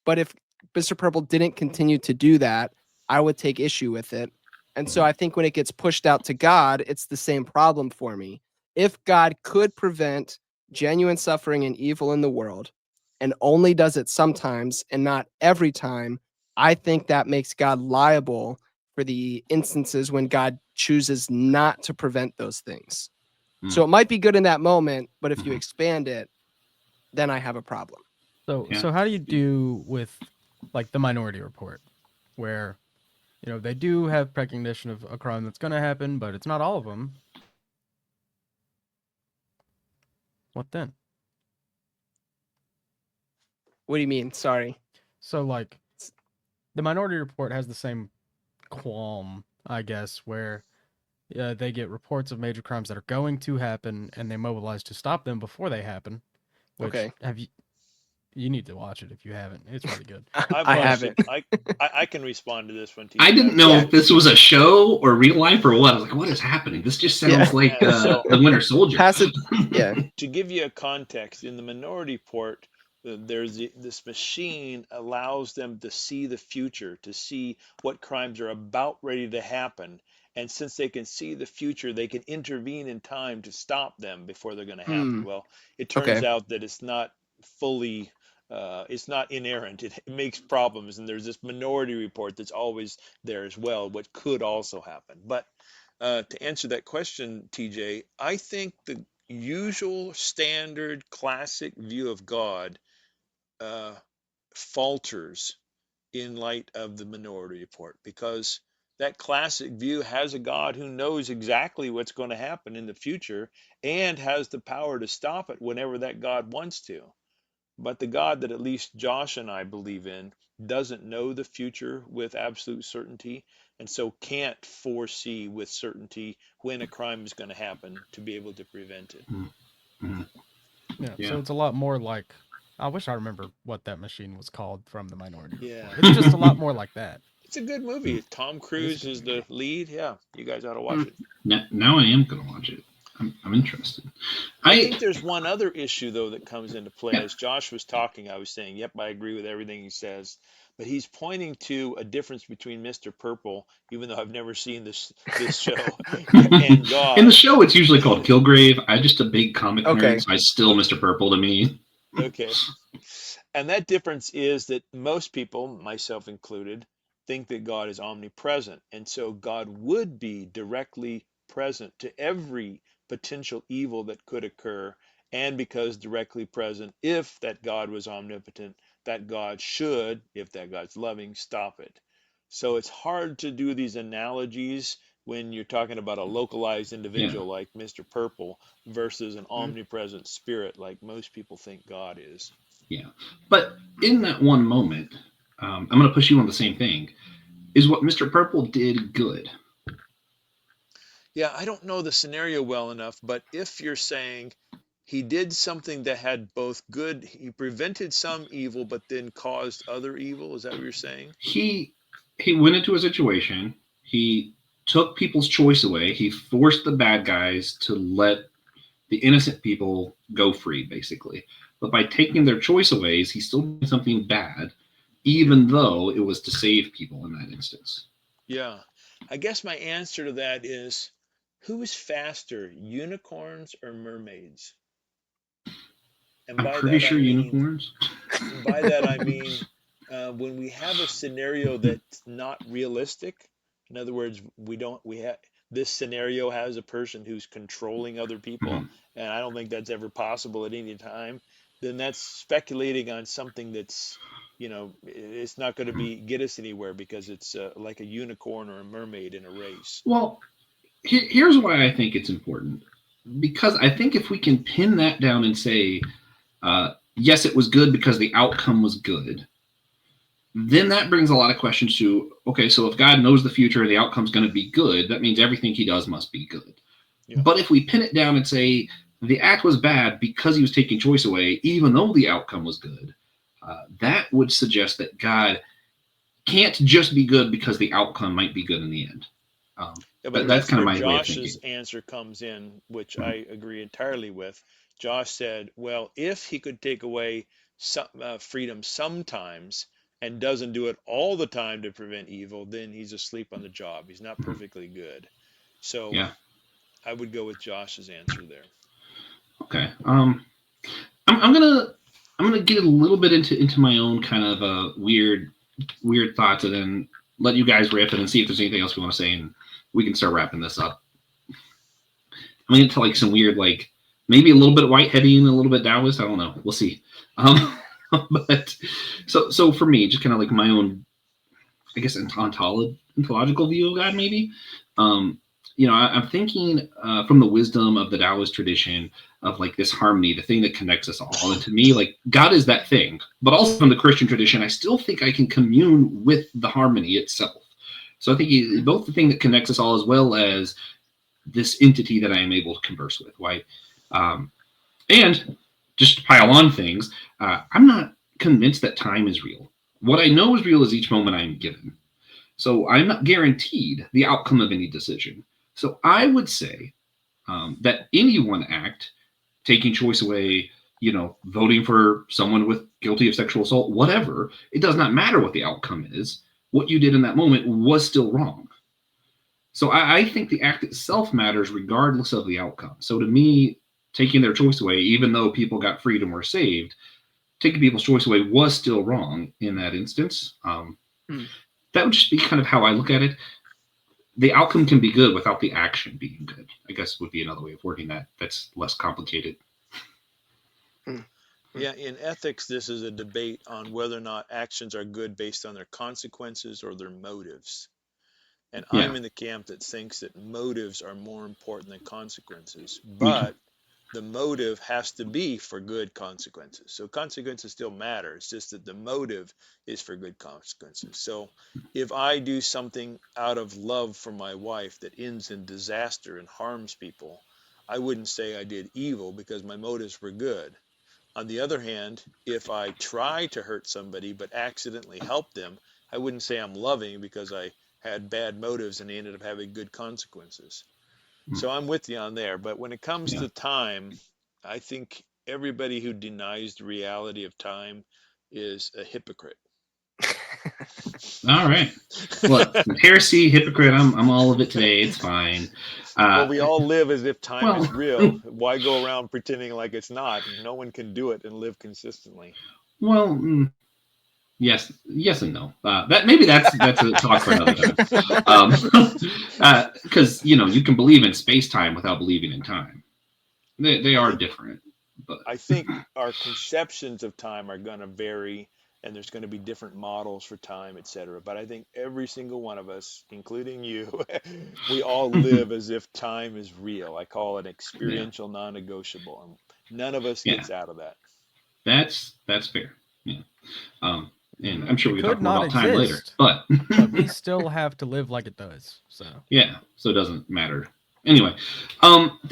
[SPEAKER 4] But if Mr. Purple didn't continue to do that, I would take issue with it. And so I think when it gets pushed out to God, it's the same problem for me. If God could prevent genuine suffering and evil in the world, and only does it sometimes and not every time, I think that makes God liable for the instances when God chooses not to prevent those things. So it might be good in that moment, but if you expand it, then I have a problem.
[SPEAKER 1] So how do you do with like the Minority Report, where they do have recognition of a crime that's going to happen, but it's not all of them? What then?
[SPEAKER 4] What do you mean? Sorry.
[SPEAKER 1] So like, the Minority Report has the same qualm, I guess, where they get reports of major crimes that are going to happen, and they mobilize to stop them before they happen. Which
[SPEAKER 4] Okay.
[SPEAKER 1] You need to watch it if you haven't. It's really good.
[SPEAKER 2] I've
[SPEAKER 4] I
[SPEAKER 2] watched
[SPEAKER 4] haven't.
[SPEAKER 2] it. I can respond to this one.
[SPEAKER 3] I didn't know if this was a show or real life or what. I was like, what is happening? This just sounds like
[SPEAKER 2] So
[SPEAKER 3] the Winter Soldier.
[SPEAKER 4] Passive, yeah.
[SPEAKER 2] to give you a context, in the Minority Report, this machine allows them to see the future, to see what crimes are about ready to happen. And since they can see the future, they can intervene in time to stop them before they're going to happen. Well, it turns
[SPEAKER 4] Okay.
[SPEAKER 2] out that it's not fully, it's not inerrant. It makes problems. And there's this Minority Report that's always there as well, what could also happen. But to answer that question, TJ, I think the usual standard classic view of God uh, falters in light of the Minority Report, because that classic view has a God who knows exactly what's going to happen in the future and has the power to stop it whenever that God wants to. But the God that at least Josh and I believe in doesn't know the future with absolute certainty, and so can't foresee with certainty when a crime is going to happen to be able to prevent it.
[SPEAKER 3] Mhm.
[SPEAKER 1] Yeah.
[SPEAKER 3] Yeah.
[SPEAKER 1] So it's a lot more like. I wish I remember what that machine was called from the Minority Report.
[SPEAKER 2] Yeah.
[SPEAKER 1] It's just a lot more like that.
[SPEAKER 2] It's a good movie. Tom Cruise is the lead. Yeah, you guys ought to watch it.
[SPEAKER 3] Now I am going to watch it. I'm interested.
[SPEAKER 2] I think there's one other issue, though, that comes into play.
[SPEAKER 3] Yeah.
[SPEAKER 2] As Josh was talking, I was saying, yep, I agree with everything he says. But he's pointing to a difference between Mr. Purple, even though I've never seen this show, and God.
[SPEAKER 3] In the show, it's usually called Kilgrave. I'm just a big comic
[SPEAKER 4] Okay.
[SPEAKER 3] nerd, so I still Mr. Purple to me.
[SPEAKER 2] Okay. And that difference is that most people, myself included, think that God is omnipresent. And so God would be directly present to every potential evil that could occur. And because directly present, if that God was omnipotent, that God should, if that God's loving, stop it. So it's hard to do these analogies when you're talking about a localized individual like Mr. Purple versus an omnipresent spirit like most people think God is.
[SPEAKER 3] Yeah. But in that one moment, I'm going to push you on the same thing. Is what Mr. Purple did good?
[SPEAKER 2] Yeah, I don't know the scenario well enough, but if you're saying he did something that had both good, he prevented some evil, but then caused other evil, is that what you're saying?
[SPEAKER 3] He went into a situation. He took people's choice away. He forced the bad guys to let the innocent people go free, basically. But by taking their choice away, he's still doing something bad, even though it was to save people in that instance.
[SPEAKER 2] Yeah. I guess my answer to that is, who is faster, unicorns or mermaids? And
[SPEAKER 3] I'm
[SPEAKER 2] by
[SPEAKER 3] pretty
[SPEAKER 2] that
[SPEAKER 3] sure
[SPEAKER 2] I mean,
[SPEAKER 3] unicorns.
[SPEAKER 2] by that I mean, when we have a scenario that's not realistic, in other words, we have this scenario has a person who's controlling other people, and I don't think that's ever possible at any time, then that's speculating on something that's, it's not going to be get us anywhere because it's like a unicorn or a mermaid in a race.
[SPEAKER 3] Well, here's why I think it's important. Because I think if we can pin that down and say, yes, it was good because the outcome was good, then that brings a lot of questions to, okay, so if God knows the future and the outcome's going to be good, that means everything he does must be good.
[SPEAKER 2] Yeah.
[SPEAKER 3] But if we pin it down and say the act was bad because he was taking choice away, even though the outcome was good, that would suggest that God can't just be good because the outcome might be good in the end.
[SPEAKER 2] Yeah, but
[SPEAKER 3] that's kind of
[SPEAKER 2] where
[SPEAKER 3] my way of
[SPEAKER 2] Josh's
[SPEAKER 3] thinking.
[SPEAKER 2] answer comes in, which I agree entirely with. Josh said, well, if he could take away some, freedom sometimes and doesn't do it all the time to prevent evil, then he's asleep on the job. He's not perfectly good. So
[SPEAKER 3] Yeah.
[SPEAKER 2] I would go with Josh's answer there.
[SPEAKER 3] Okay. I'm gonna get a little bit into my own kind of weird thoughts, and then let you guys riff and see if there's anything else we want to say, and we can start wrapping this up. I'm gonna get to like some weird, like maybe a little bit Whiteheadian, a little bit Taoist. I don't know. We'll see. But so for me, just kind of like my own, I guess, ontological view of God, maybe. I'm thinking from the wisdom of the Taoist tradition of like this harmony, the thing that connects us all. And to me, like God is that thing. But also from the Christian tradition, I still think I can commune with the harmony itself. So I think he's both the thing that connects us all as well as this entity that I am able to converse with, right? And just to pile on things, I'm not convinced that time is real. What I know is real is each moment I am given. So I'm not guaranteed the outcome of any decision. So I would say that any one act, taking choice away, voting for someone with guilty of sexual assault, whatever, it does not matter what the outcome is. What you did in that moment was still wrong. So I think the act itself matters regardless of the outcome. So to me, taking their choice away, even though people got freed and were saved, taking people's choice away was still wrong in that instance. That would just be kind of how I look at it. The outcome can be good without the action being good, I guess would be another way of wording that. That's less complicated.
[SPEAKER 2] Yeah, in ethics, this is a debate on whether or not actions are good based on their consequences or their motives. And
[SPEAKER 3] Yeah.
[SPEAKER 2] I'm in the camp that thinks that motives are more important than consequences.
[SPEAKER 3] Me too.
[SPEAKER 2] But the motive has to be for good consequences. So consequences still matter. It's just that the motive is for good consequences. So if I do something out of love for my wife that ends in disaster and harms people, I wouldn't say I did evil because my motives were good. On the other hand, if I try to hurt somebody but accidentally help them, I wouldn't say I'm loving because I had bad motives and they ended up having good consequences. So I'm with you on there. But when it comes
[SPEAKER 3] Yeah.
[SPEAKER 2] to time, I think everybody who denies the reality of time is a hypocrite.
[SPEAKER 3] All right. Well, heresy, hypocrite, I'm all of it today. It's fine.
[SPEAKER 2] Well, we all live as if time
[SPEAKER 3] Well,
[SPEAKER 2] is real. Why go around pretending like it's not? No one can do it and live consistently.
[SPEAKER 3] well, yes and no. That maybe that's a talk for another time. Because you can believe in space time without believing in time. They
[SPEAKER 2] I
[SPEAKER 3] are
[SPEAKER 2] think
[SPEAKER 3] different, but
[SPEAKER 2] I think our conceptions of time are going to vary, and there's going to be different models for time, etc. But I think every single one of us, including you, we all live as if time is real. I call it
[SPEAKER 3] yeah,
[SPEAKER 2] experiential non-negotiable, and none of us
[SPEAKER 3] yeah,
[SPEAKER 2] gets out of that.
[SPEAKER 3] that's fair. Yeah. And I'm sure
[SPEAKER 1] It
[SPEAKER 3] we can
[SPEAKER 1] could
[SPEAKER 3] talk more
[SPEAKER 1] not
[SPEAKER 3] about time later,
[SPEAKER 1] exist,
[SPEAKER 3] but
[SPEAKER 1] but we still have to live like it does. So
[SPEAKER 3] yeah, so it doesn't matter. Anyway,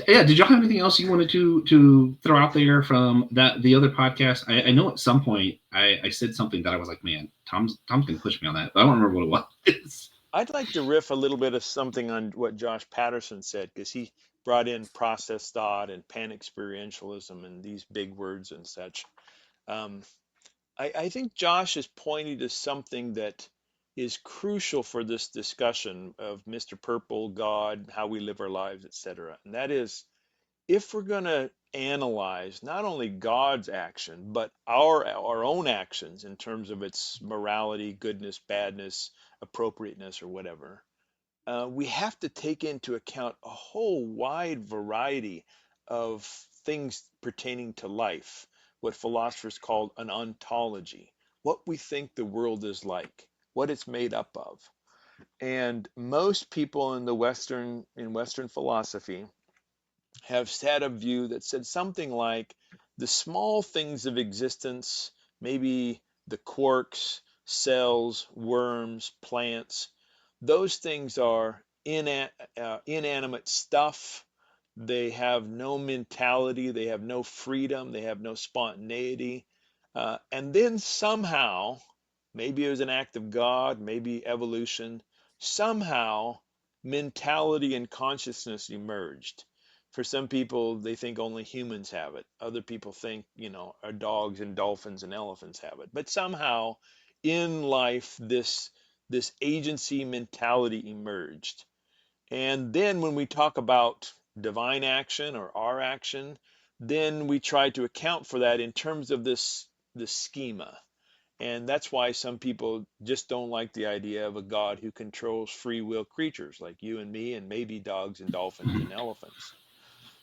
[SPEAKER 3] yeah. Did y'all have anything else you wanted to throw out there from the other podcast? I know at some point I said something that I was like, man, Tom's gonna push me on that, but I don't remember what it was.
[SPEAKER 2] I'd like to riff a little bit of something on what Josh Patterson said because he brought in process thought and pan-experientialism and these big words and such. Um, I think Josh is pointing to something that is crucial for this discussion of Mr. Purple, God, how we live our lives, etc. And that is if we're going to analyze not only God's action, but our own actions in terms of its morality, goodness, badness, appropriateness, or whatever, we have to take into account a whole wide variety of things pertaining to life, what philosophers call an ontology, what we think the world is like, what it's made up of. And most people in Western philosophy have had a view that said something like the small things of existence, maybe the quarks, cells, worms, plants, those things are inanimate stuff. They have no mentality, they have no freedom, they have no spontaneity. And then somehow, maybe it was an act of God, maybe evolution, somehow mentality and consciousness emerged. For some people, they think only humans have it. Other people think, our dogs and dolphins and elephants have it. But somehow in life, this agency mentality emerged. And then when we talk about divine action or our action, then we try to account for that in terms of this schema. And that's why some people just don't like the idea of a God who controls free will creatures like you and me and maybe dogs and dolphins and elephants.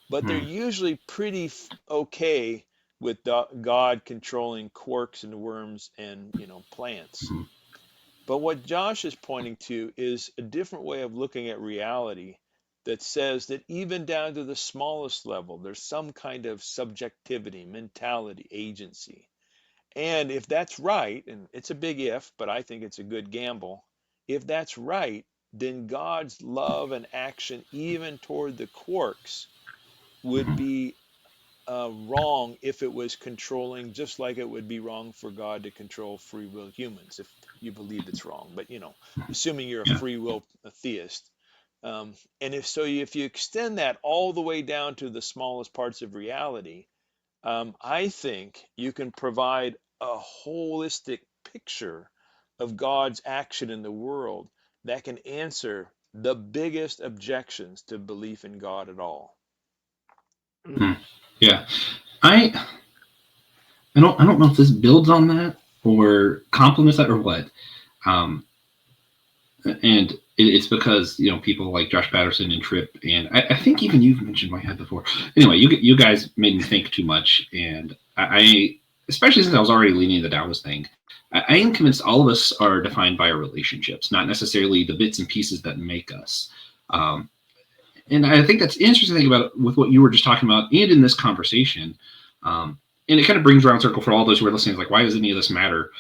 [SPEAKER 2] But they're
[SPEAKER 3] Hmm.
[SPEAKER 2] usually pretty okay with God controlling quarks and worms and plants.
[SPEAKER 3] Hmm.
[SPEAKER 2] But what Josh is pointing to is a different way of looking at reality that says that even down to the smallest level, there's some kind of subjectivity, mentality, agency. And if that's right, and it's a big if, but I think it's a good gamble, if that's right, then God's love and action, even toward the quarks, would
[SPEAKER 3] Hmm.
[SPEAKER 2] be wrong if it was controlling, just like it would be wrong for God to control free will humans if you believe it's wrong. But assuming you're a
[SPEAKER 3] Yeah.
[SPEAKER 2] free will theist, and if you extend that all the way down to the smallest parts of reality, I think you can provide a holistic picture of God's action in the world that can answer the biggest objections to belief in God at all.
[SPEAKER 3] Hmm. Yeah. I I don't know if this builds on that or complements that or what. Um, and it's because people like Josh Patterson and Tripp, and I think even you've mentioned my head before. Anyway, you guys made me think too much, and I especially since I was already leaning the Taoist thing, I am convinced all of us are defined by our relationships, not necessarily the bits and pieces that make us. Um, and I think that's interesting thing about it with what you were just talking about, and in this conversation. And it kind of brings around circle for all those who are listening. Like, why does any of this matter?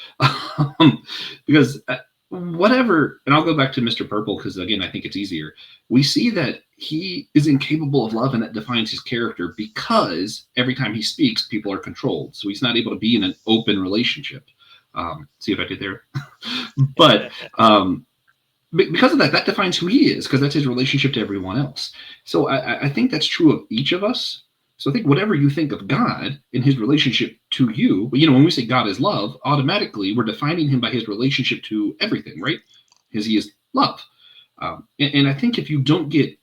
[SPEAKER 3] Because whatever, and I'll go back to Mr. Purple because again, I think it's easier. We see that he is incapable of love, and that defines his character because every time he speaks, people are controlled. So he's not able to be in an open relationship. See what I did there? But because of that, that defines who he is because that's his relationship to everyone else. So I think that's true of each of us. So I think whatever you think of God in his relationship to you, when we say God is love, automatically we're defining him by his relationship to everything, right? Because he is love. And I think if you don't get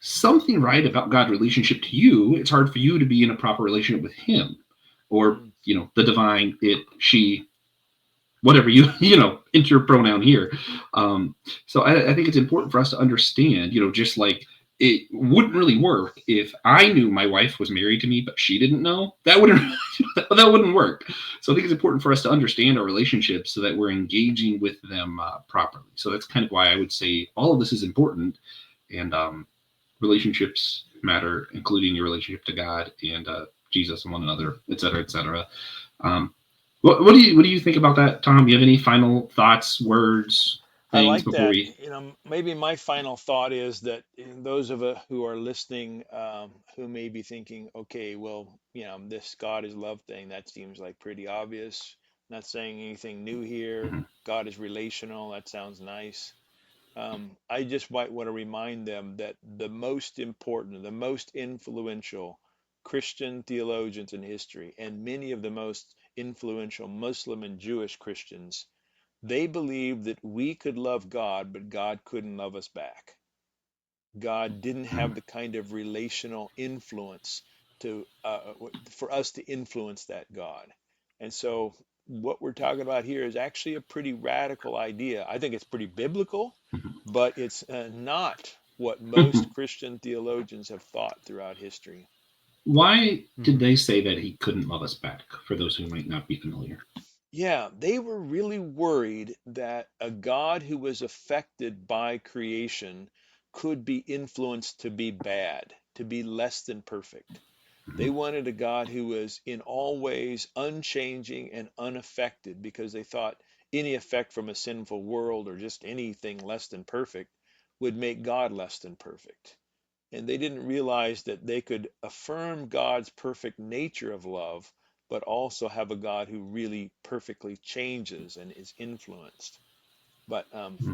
[SPEAKER 3] something right about God's relationship to you, it's hard for you to be in a proper relationship with him or, the divine, it, she, whatever enter pronoun here. So I think it's important for us to understand, just like it wouldn't really work if I knew my wife was married to me, but she didn't know. That wouldn't that wouldn't work. So I think it's important for us to understand our relationships so that we're engaging with them properly. So that's kind of why I would say all of this is important, and relationships matter, including your relationship to God and Jesus and one another, et cetera, et cetera. What do you think about that, Tom? Do you have any final thoughts, words,
[SPEAKER 2] I
[SPEAKER 3] things
[SPEAKER 2] like
[SPEAKER 3] before
[SPEAKER 2] that.
[SPEAKER 3] we?
[SPEAKER 2] Maybe my final thought is that those of us who are listening, who may be thinking, okay, well, this God is love thing, that seems like pretty obvious. Not saying anything new here.
[SPEAKER 3] Mhm.
[SPEAKER 2] God is relational. That sounds nice. I just might want to remind them that the most important, the most influential Christian theologians in history, and many of the most influential Muslim and Jewish Christians, they believed that we could love God, but God couldn't love us back. God didn't have the kind of relational influence for us to influence that God. And so what we're talking about here is actually a pretty radical idea. I think it's pretty biblical, but it's not what most Christian theologians have thought throughout history.
[SPEAKER 3] Why did
[SPEAKER 1] Mhm.
[SPEAKER 3] they say that he couldn't love us back? For those who might not be familiar.
[SPEAKER 2] Yeah, they were really worried that a God who was affected by creation could be influenced to be bad, to be less than perfect. They
[SPEAKER 3] Mhm.
[SPEAKER 2] wanted a God who was in all ways unchanging and unaffected because they thought any effect from a sinful world or just anything less than perfect would make God less than perfect. And they didn't realize that they could affirm God's perfect nature of love, but also have a God who really perfectly changes and is influenced. But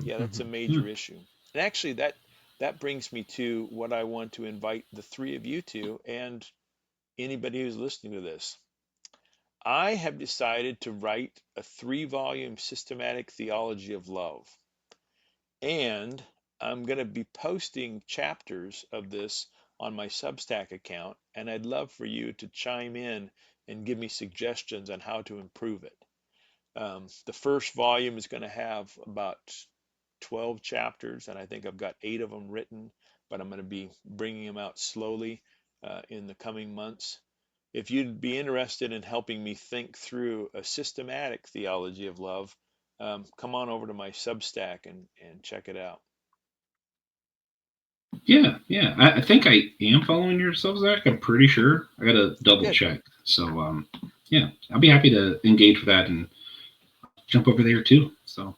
[SPEAKER 2] yeah, that's a major
[SPEAKER 3] Mhm.
[SPEAKER 2] issue. And actually, that brings me to what I want to invite the three of you to, and anybody who's listening to this. I have decided to write a 3-volume systematic theology of love. And I'm going to be posting chapters of this on my Substack account, and I'd love for you to chime in and give me suggestions on how to improve it. The first volume is going to have about 12 chapters, and I think I've got 8 of them written, but I'm going to be bringing them out slowly in the coming months. If you'd be interested in helping me think through a systematic theology of love, come on over to my Substack and check it out.
[SPEAKER 3] Yeah, yeah. I think I am following your Substack. I'm pretty sure. I gotta double
[SPEAKER 2] Good.
[SPEAKER 3] check. So, yeah, I'll be happy to engage with that and jump over there too. So,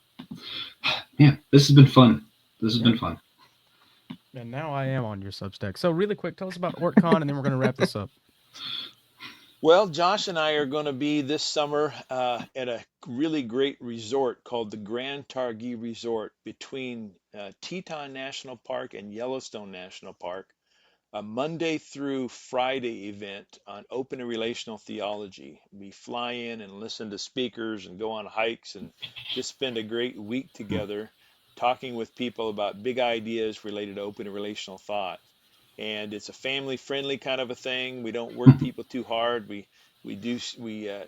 [SPEAKER 3] yeah, this has been fun. This has
[SPEAKER 1] Yeah.
[SPEAKER 3] been fun.
[SPEAKER 1] And now I am on your Substack. So really quick, tell us about OrtCon, and then we're gonna wrap this up.
[SPEAKER 2] Well, Josh and I are going to be this summer at a really great resort called the Grand Targhee Resort between Teton National Park and Yellowstone National Park. A Monday through Friday event on open and relational theology. We fly in and listen to speakers and go on hikes and just spend a great week together talking with people about big ideas related to open and relational thought. And it's a family friendly kind of a thing. We don't work people too hard. We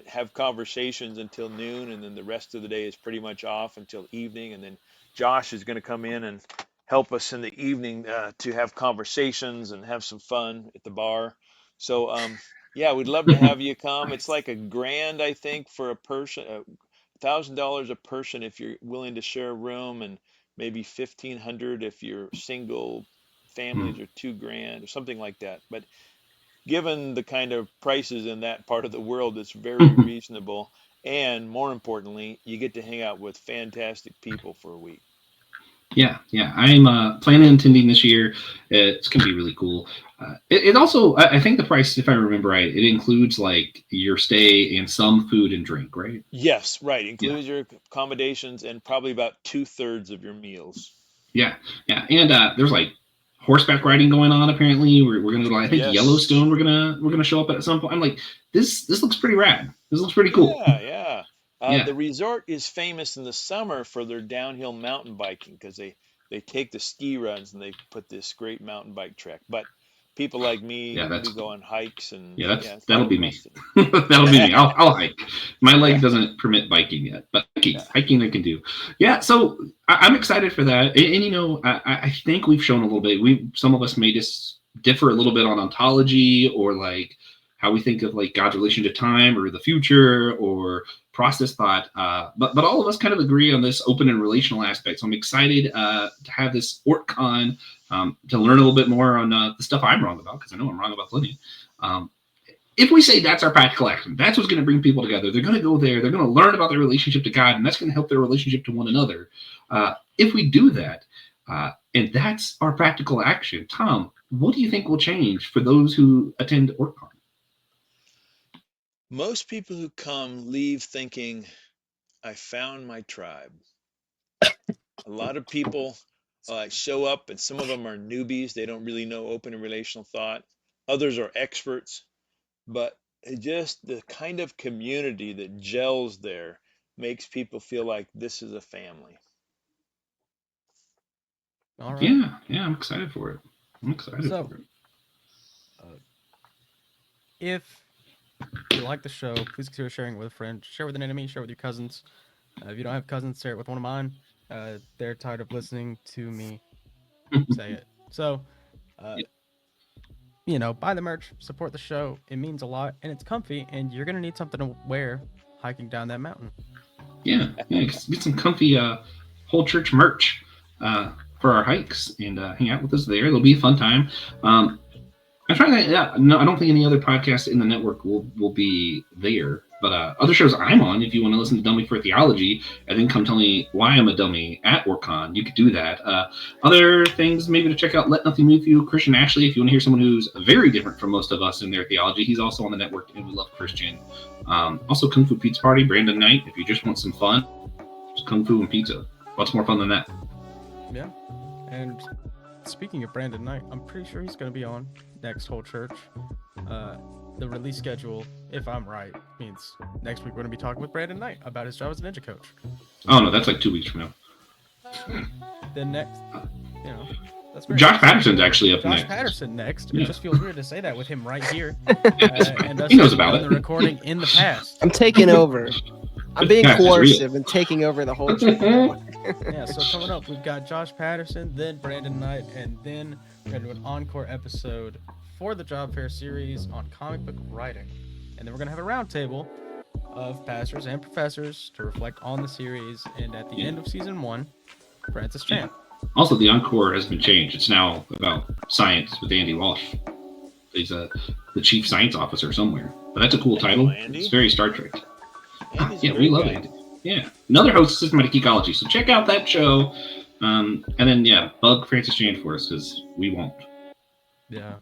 [SPEAKER 2] have conversations until noon, and then the rest of the day is pretty much off until evening. And then Josh is going to come in and help us in the evening to have conversations and have some fun at the bar. So yeah, we'd love to have you come. It's
[SPEAKER 4] Nice.
[SPEAKER 2] like a grand, I think, for a person, $1,000 a person if you're willing to share a room, and maybe 1,500 if you're single. Families are 2 grand or something like that. But given the kind of prices in that part of the world, it's very reasonable. And more importantly, you get to hang out with fantastic people for a week.
[SPEAKER 3] Yeah. I'm planning on attending this year. It's gonna be really cool. It also, I think the price, if I remember right, it includes like your stay and some food and drink, right?
[SPEAKER 2] Yes, right.
[SPEAKER 3] Yeah,
[SPEAKER 2] Includes your accommodations and probably about 2/3 of your meals.
[SPEAKER 3] yeah, yeah. And there's like horseback riding going on. Apparently, we're gonna go to, I think,
[SPEAKER 2] Yes.
[SPEAKER 3] Yellowstone. We're gonna show up at some point. I'm like, this looks pretty rad. This looks pretty cool.
[SPEAKER 2] Yeah, yeah.
[SPEAKER 3] Yeah,
[SPEAKER 2] The resort is famous in the summer for their downhill mountain biking because they take the ski runs and they put this great mountain bike trek. But people like me,
[SPEAKER 3] yeah.
[SPEAKER 2] we go on hikes, and
[SPEAKER 3] Yeah,
[SPEAKER 2] yeah, it's
[SPEAKER 3] that'll
[SPEAKER 2] kind of
[SPEAKER 3] be me.
[SPEAKER 2] rustic.
[SPEAKER 3] That'll be me. I'll hike. My leg
[SPEAKER 2] Yeah,
[SPEAKER 3] doesn't permit biking yet, but
[SPEAKER 2] yeah.
[SPEAKER 3] hiking I can do. Yeah, so I'm excited for that. And you know, I think we've shown a little bit. Some of us may just differ a little bit on ontology, or like how we think of like God's relation to time or the future or process thought. But all of us kind of agree on this open and relational aspect. So I'm excited to have this OrtCon, to learn a little bit more on the stuff I'm wrong about, because I know I'm wrong about plenty. Um, if we say that's our practical action, that's what's going to bring people together. They're going to go there. They're going to learn about their relationship to God, and that's going to help their relationship to one another. If we do that, and that's our practical action, Tom, what do you think will change for those who attend OrtCon?
[SPEAKER 2] Most people who come leave thinking, I found my tribe. A lot of people show up, and some of them are newbies. They don't really know open and relational thought. Others are experts, but just the kind of community that gels there makes people feel like this is a family.
[SPEAKER 1] All right.
[SPEAKER 3] Yeah, I'm excited for it. I'm excited
[SPEAKER 1] So,
[SPEAKER 3] for it.
[SPEAKER 1] uh, if you like the show, please consider sharing it with a friend. Share with an enemy. Share with your cousins. If you don't have cousins, share it with one of mine. They're tired of listening to me say it. So, uh, buy the merch, support the show. It means a lot, and it's comfy, and you're gonna need something to wear hiking down that mountain.
[SPEAKER 3] Yeah. Get some comfy whole church merch for our hikes, and hang out with us there. It'll be a fun time. I'm trying to. Yeah, no, I don't think any other podcast in the network will be there. But other shows I'm on, if you want to listen to Dummy for Theology and then come tell me why I'm a dummy at OrtCon, you could do that. Other things maybe to check out: Let Nothing Move You, Christian Ashley. If you want to hear someone who's very different from most of us in their theology, he's also on the network, and we love Christian. Also, Kung Fu Pizza Party, Brandon Knight. If you just want some fun, just Kung Fu and pizza. What's more fun than that?
[SPEAKER 1] Yeah. And speaking of Brandon Knight, I'm pretty sure he's gonna be on next whole church. The release schedule, if I'm right, means next week we're gonna be talking with Brandon Knight about his job as a ninja coach.
[SPEAKER 3] Oh no, that's like 2 weeks from now.
[SPEAKER 1] Then next, that's great.
[SPEAKER 3] Josh Patterson's actually up
[SPEAKER 1] Josh
[SPEAKER 3] next.
[SPEAKER 1] Patterson next.
[SPEAKER 3] Yeah.
[SPEAKER 1] It just feels weird to say that with him right here. And us
[SPEAKER 3] He knows
[SPEAKER 1] having
[SPEAKER 3] about
[SPEAKER 1] done
[SPEAKER 3] it.
[SPEAKER 1] the recording in the past.
[SPEAKER 4] I'm taking over. I'm being
[SPEAKER 3] Yeah, it's real.
[SPEAKER 4] coercive and taking over the whole trip.
[SPEAKER 1] Yeah, so coming up, we've got Josh Patterson, then Brandon Knight, and then we're going to do an encore episode for the Job Fair series on comic book writing. And then we're going to have a roundtable of pastors and professors to reflect on the series. And at the end of season 1, Francis Chan.
[SPEAKER 3] Also, the encore has been changed. It's now about science with Andy Walsh. He's the chief science officer somewhere. But that's a cool title.
[SPEAKER 2] Andy.
[SPEAKER 3] It's very Star Trek.
[SPEAKER 2] Andy's
[SPEAKER 3] Yeah,
[SPEAKER 2] a
[SPEAKER 3] we
[SPEAKER 2] great
[SPEAKER 3] love
[SPEAKER 2] guy.
[SPEAKER 3] Andy. Yeah. Another host of Systematic Geekology. So check out that show. And then, bug Francis Chan for us, because we won't.
[SPEAKER 1] Yeah.